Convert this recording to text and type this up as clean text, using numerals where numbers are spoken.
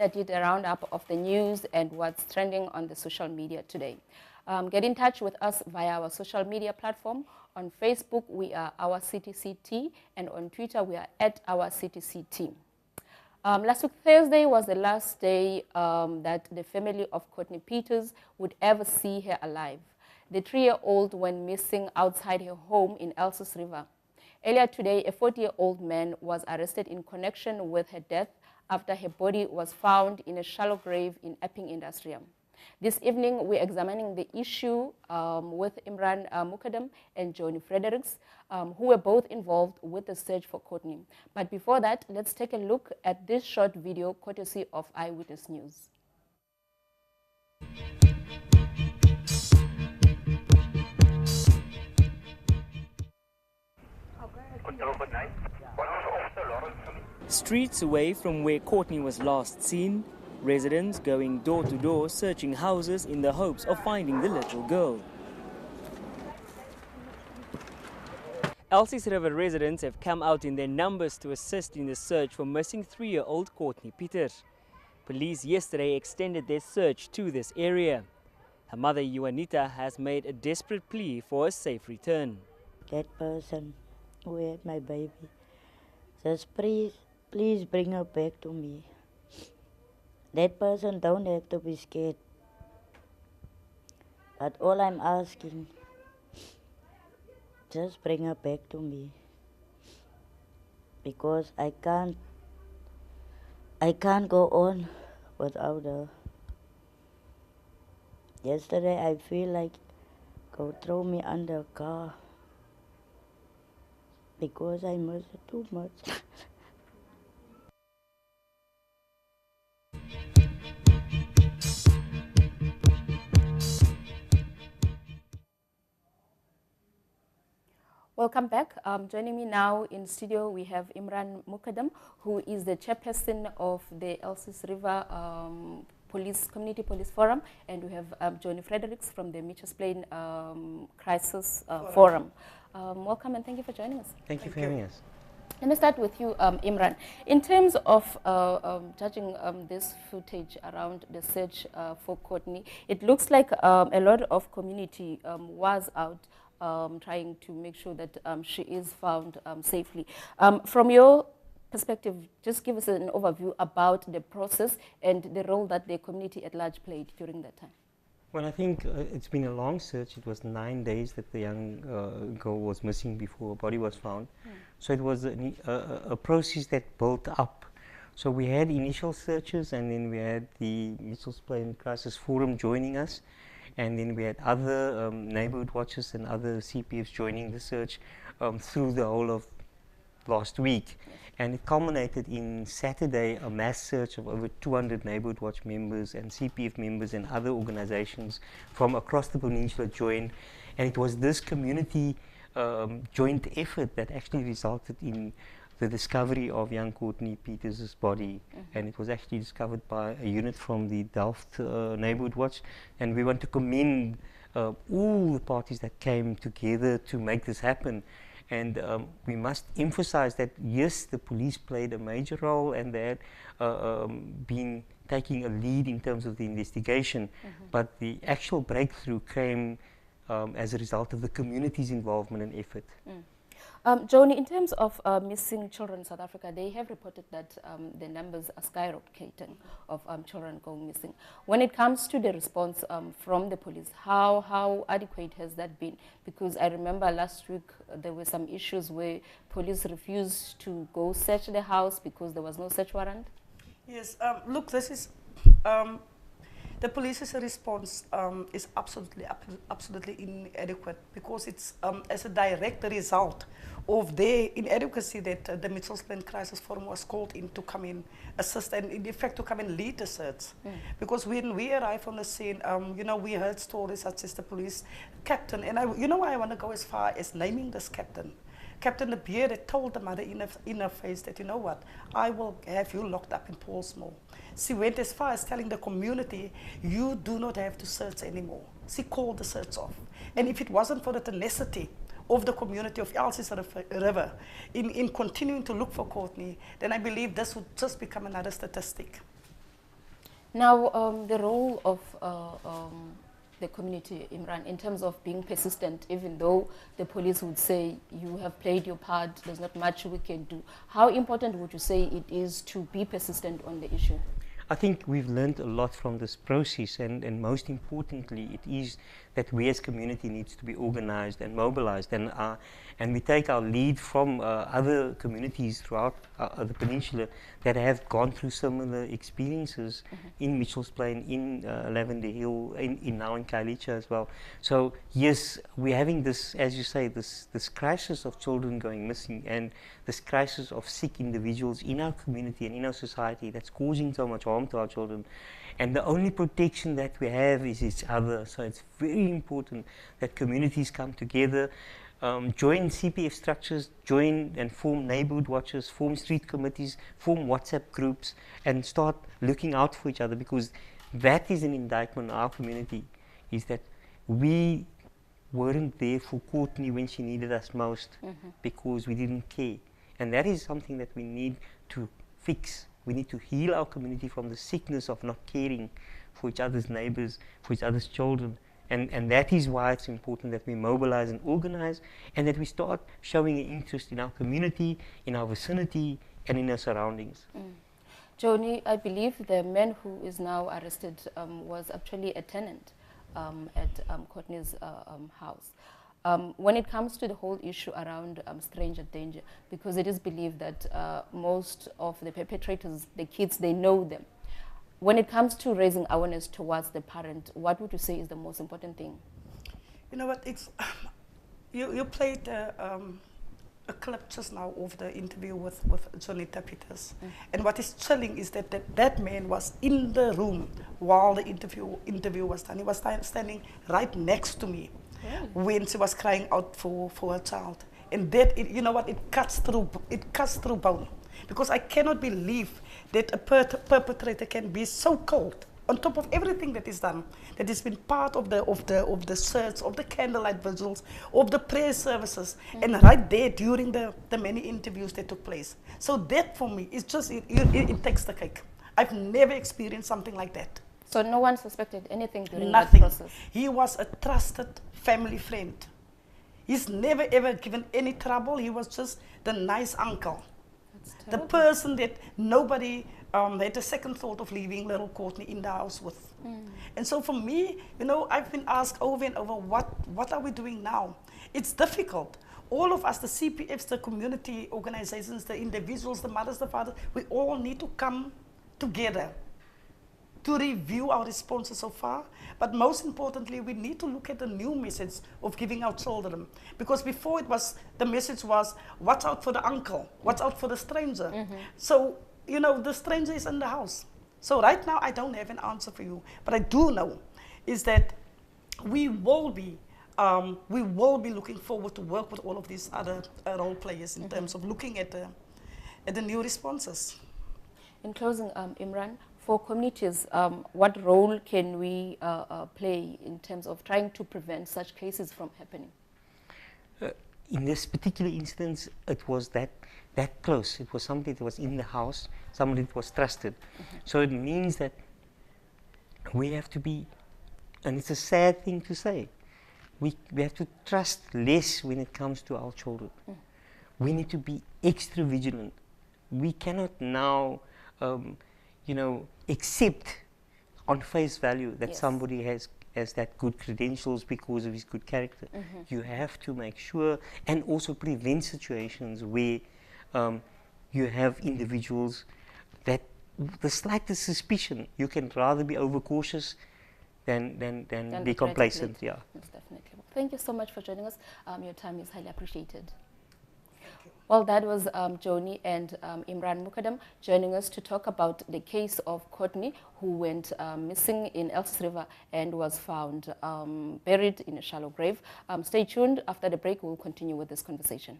that did a roundup of the news and what's trending on the social media today. Get in touch with us via our social media platform. On Facebook, we are OurCity CT, and on Twitter, we are at OurCity CT. Last week, Thursday, was the last day that the family of Courtney Pieters would ever see her alive. The 3-year-old went missing outside her home in Elsies River. Earlier today, a 40-year-old man was arrested in connection with her death after her body was found in a shallow grave in Epping Industrial. This evening, we're examining the issue with Imraan Mukkadam and Fredericks, who were both involved with the search for Courtney. But before that, let's take a look at this short video courtesy of Eyewitness News. Streets away from where Courtney was last seen, residents going door to door searching houses in the hopes of finding the little girl. Elsies River residents have come out in their numbers to assist in the search for missing 3-year-old Courtney Pieters. Police yesterday extended their search to this area. Her mother, Juanita, has made a desperate plea for a safe return. That person who had my baby, just please bring her back to me. That person don't have to be scared. But all I'm asking, just bring her back to me. Because I can't go on without her. Yesterday I feel like go throw me under a car. Because I miss her too much. Welcome back. Joining me now in studio, we have Imraan Mukkadam, who is the chairperson of the Elsies River Community Police Forum, and we have Fredericks from the Mitchell's Plain Crisis Forum. Welcome and thank you for joining us. Thank you for having us. Let me start with you, Imraan. In terms of judging this footage around the search for Courtney, it looks like a lot of community was out trying to make sure that she is found safely. From your perspective, just give us an overview about the process and the role that the community at large played during that time. Well, I think it's been a long search. It was 9 days that the young girl was missing before her body was found. So it was a process that built up. So we had initial searches, and then we had the Mitchell's Plain Crisis Forum joining us, and then we had other neighborhood watchers and other CPFs joining the search through the whole of last week. And it culminated in Saturday, a mass search of over 200 neighborhood watch members and CPF members and other organizations from across the peninsula joined. And it was this community joint effort that actually resulted in the discovery of young Courtney Pieters' body. And it was actually discovered by a unit from the Delft neighborhood watch. And we want to commend all the parties that came together to make this happen. And we must emphasize that, yes, the police played a major role and they had been taking a lead in terms of the investigation, but the actual breakthrough came as a result of the community's involvement and effort. Joni, in terms of missing children in South Africa, they have reported that the numbers are skyrocketing of children going missing. When it comes to the response from the police, how adequate has that been? Because I remember last week there were some issues where police refused to go search the house because there was no search warrant. Yes, look, this is the police's response is absolutely inadequate, because it's as a direct result of their inadequacy that the Mitchell's Plain Crisis Forum was called in to come in, assist, and in effect to come and lead the search. Because when we arrived on the scene, you know, we heard stories such as the police captain, and I want to go as far as naming this captain. Captain De Beer that told the mother in her face that, you know what, I will have you locked up in Paulsmoor. She went as far as telling the community, you do not have to search anymore. She called the search off. And if it wasn't for the tenacity of the community of Elsies River in continuing to look for Courtney, then I believe this would just become another statistic. Now, the role of the community, Imraan, in terms of being persistent, even though the police would say you have played your part, there's not much we can do. How important would you say it is to be persistent on the issue? I think we've learned a lot from this process, and most importantly, it is that we as community needs to be organized and mobilized, and we take our lead from other communities throughout the peninsula that have gone through similar experiences in Mitchell's Plain, in Lavender Hill, now in Kailicha as well. So yes, we're having this, as you say, this crisis of children going missing, and this crisis of sick individuals in our community and in our society that's causing so much harm to our children. And the only protection that we have is each other. So it's very important that communities come together, join CPF structures, join and form neighborhood watches, form street committees, form WhatsApp groups, and start looking out for each other, because that is an indictment on our community, is that we weren't there for Courtney when she needed us most because we didn't care. And that is something that we need to fix. We need to heal our community from the sickness of not caring for each other's neighbors, for each other's children. And that is why it's important that we mobilize and organize, and that we start showing an interest in our community, in our vicinity, and in our surroundings. Joni, I believe the man who is now arrested was actually a tenant at Courtney's house. When it comes to the whole issue around stranger danger, because it is believed that most of the perpetrators, the kids, they know them. When it comes to raising awareness towards the parent, what would you say is the most important thing? You know what, it's, you played a clip just now of the interview with Jonita Pieters. And what is chilling is that that man was in the room while the interview was done. He was standing right next to me. Really? When she was crying out for her child. And that, you know what, it cuts through bone. Because I cannot believe that a perpetrator can be so cold on top of everything that is done, that has been part of the search, of the candlelight vigils, of the prayer services, and right there during the many interviews that took place. So that for me is just, it takes the cake. I've never experienced something like that. So no one suspected anything during Nothing. that process? He was a trusted family friend. He's never ever given any trouble. He was just the nice uncle. The person that nobody had a second thought of leaving little Courtney in the house with. And so for me, you know, I've been asked over and over, what are we doing now? It's difficult. All of us, the CPFs, the community organizations, the individuals, the mothers, the fathers, we all need to come together to review our responses so far, but most importantly, we need to look at the new message of giving our children. Because before it was, the message was, watch out for the uncle, watch out for the stranger. So, you know, the stranger is in the house. So right now, I don't have an answer for you, but I do know is that we will be looking forward to work with all of these other role players in terms of looking at the new responses. In closing, Imraan, for communities, what role can we play in terms of trying to prevent such cases from happening? In this particular instance, it was that close. It was somebody that was in the house, somebody that was trusted. So it means that we have to be, and it's a sad thing to say, we have to trust less when it comes to our children. We need to be extra vigilant. We cannot now you know, accept on face value that somebody has that good credentials because of his good character. You have to make sure and also prevent situations where you have individuals that the slightest suspicion, you can rather be overcautious than be complacent. Yeah. Yes, definitely. Thank you so much for joining us. Your time is highly appreciated. Well, that was Joni and Imraan Mukkadam joining us to talk about the case of Courtney, who went missing in Elsies River and was found buried in a shallow grave. Stay tuned. After the break, we'll continue with this conversation.